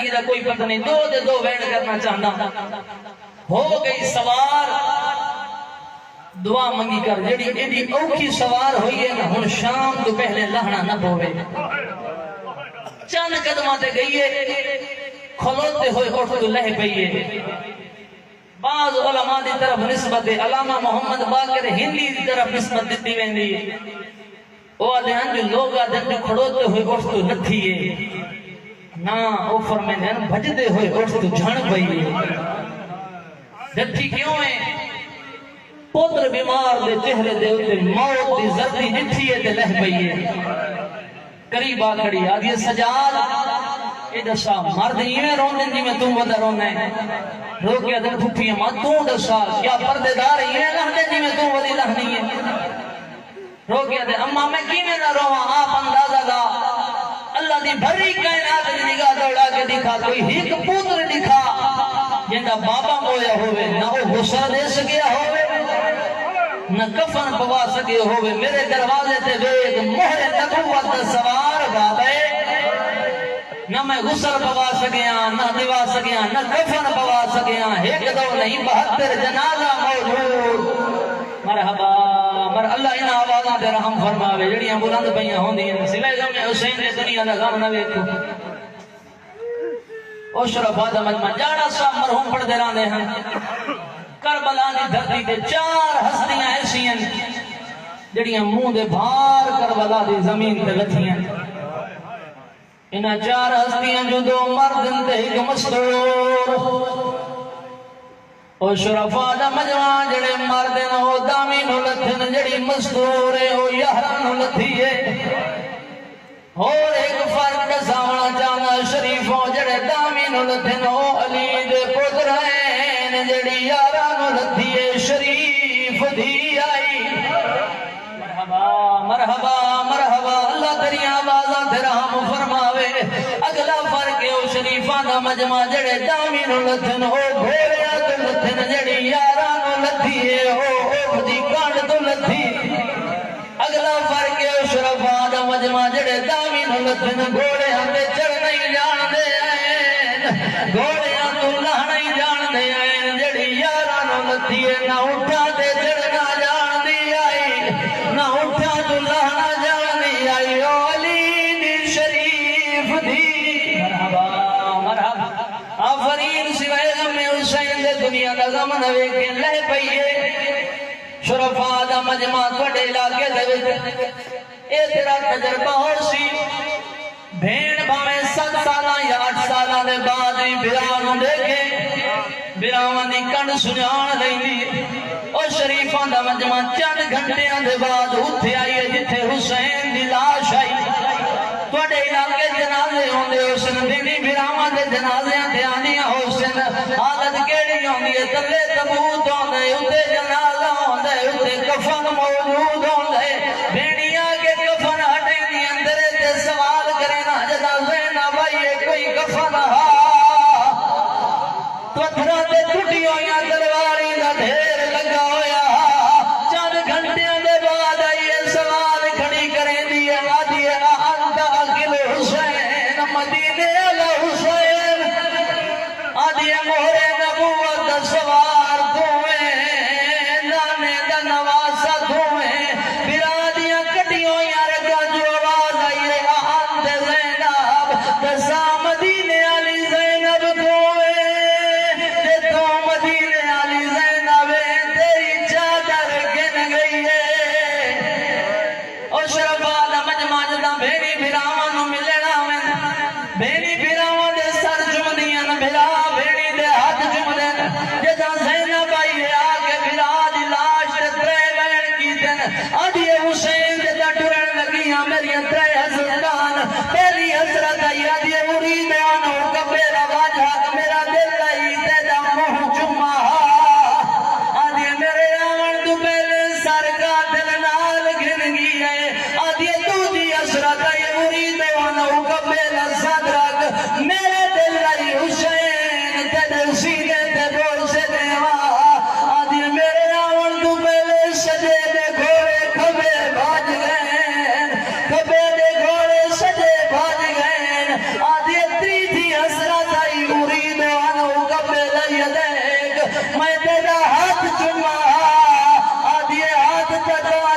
زندگی دا کوئی پتہ نہیں، دو دے دو ویٹ کرنا چاہنا ہو گئی سوار دعا منگی کر جڑی ایڈی اوکھی سوار ہوئی ہے نا ہن شام تو پہلے لہنا نہ پوے چند قدمات گئی ہے کھلوتے ہوئے اٹھ تو لہ پئیے بعض علماء دی طرف نسبت علامہ محمد باقر ہندی دی طرف نسبت دیتی ویندی او آدھیان جو لوگ آدھیان جو کھڑوتے ہوئے اٹھ تو نتھیے نا او فرمیندے ہیں بھجدے ہوئے اٹھ تو جھن پئیے نتھی کیوں ہے پوتر بیمار دے چہرے دے ہوتے موت دی زردی جتھی ہے دے لہ پئیے قریب آ کھڑی آدھی سجاد اے دسا مرد ایویں روندے جی میں تم ودا رونا ہے رو کے ادھر پھپھی ماں تو دسا کیا پردے دار ایویں لہندے جی میں تم ودی لہنی ہے رو کے ادھر اما میں کیویں نہ رواں آپ اندازہ لا اللہ دی بھری کائنات دی نگاہ دوڑا کے دکھا کوئی ایک پوتر دکھا جندا بابا مویا ہوئے نہ وہ غصہ دے سکیا ہوئے نہ کفن پوا سکے ہوئے میرے دروازے تے ویگ مہر نبوت سوار بابے نہ میں غسل پوا سکیا نہ دیوا سکیا نہ کفن پوا سکیا ایک دو نہیں 72 جنازہ موجود مرحبا مر اللہ انہا آوازاں تے رحم فرماوے جڑیاں بلند پئیاں ہوندیاں سوائے غم حسین دے دنیا دا غم نہ ویکھو اشرف آدم اجمل جانا صاحب مرحوم پڑھ دے راندے ہیں کربلا دی دھرتی تے 4 ہستیاں ایسی ہیں جڑیاں منہ دے بھار کربلا دی زمین تے لتھیاں انہاں 4 ہستیاں جو 2 مرد تے ایک مستور او شرف آدم اجمل جڑے مرد نہ ہو دامی نو لتھن جڑی مستور ہے او یہرا نو لتھیے اور ایک فرق سامنا چاہنا شریفوں جڑے دامی نو لتھن او علی دے پتر ہیں جڑی یارا نو لتھیے شریف دی آئی مرحبا مرحبا مرحبا اللہ تیری آوازاں تے رحم فرماوے اگلا فرق ہے او شریفاں دا مجمع جڑے دامی نو لتھن او گھوڑیاں تو لتھن جڑی یارا نو لتھیے او دی کانڈ تو لتھی اگلا فرق ہے شرفاء دا مجمع جڑے دامی نو لتھن گھوڑے ہتے چڑھ نہیں جان دے آئین گھوڑے تو لہ نہیں جان دے آئین جڑی یارا نو لتھیے نہ اٹھا تے چڑھنا جان دی آئی نہ اٹھا تو لہنا جان دی آئی او علی دی شریف دی مرحبا مرحبا آفرین سوائے غم حسین دے دنیا دا غم نہ ویکھے لہ پئیے شرفاء دا مجمع توڑے علاقے دے وچ اے تیرا تجربہ ہو سی بھین بھاویں 7 سالاں یا 8 سالاں دے بعد ہی براواں دیکھے براواں دی کنڈ سنجان لیندی او شریفاں دا مجمع چند گھنٹیاں دے بعد اتھے آئیے جتھے حسین دی لاش آئی توڑے علاقے جنازے ہوندے حسن دی براواں دے جنازے تے آندیاں حسن حالت کیڑی ہوندی ہے تلے تبوت ہوندے اتھے جنازہ ہوندے اتھے کفن موجود ہوندے بھیڑیاں کے کفن ہٹے دی اندر تے سوال کرے نا جدا زینب بھائی کوئی کفن ہا پتھراں تے ٹوٹی ہویاں تلواری دا ڈھیر لگا ہویا چند گھنٹیاں دے بعد آئیے سوال کھڑی کریں دی آدھی انت عقل حسین مدینے علی حسین آدھی مہر نبوت سوار دوئے نانے دا نواسا دوئے برادیاں کٹیوں یا رکھا جو آواز آئیے انت زینب دسا مدینے علی زینب دوئے تو مدینے علی زینب حضرت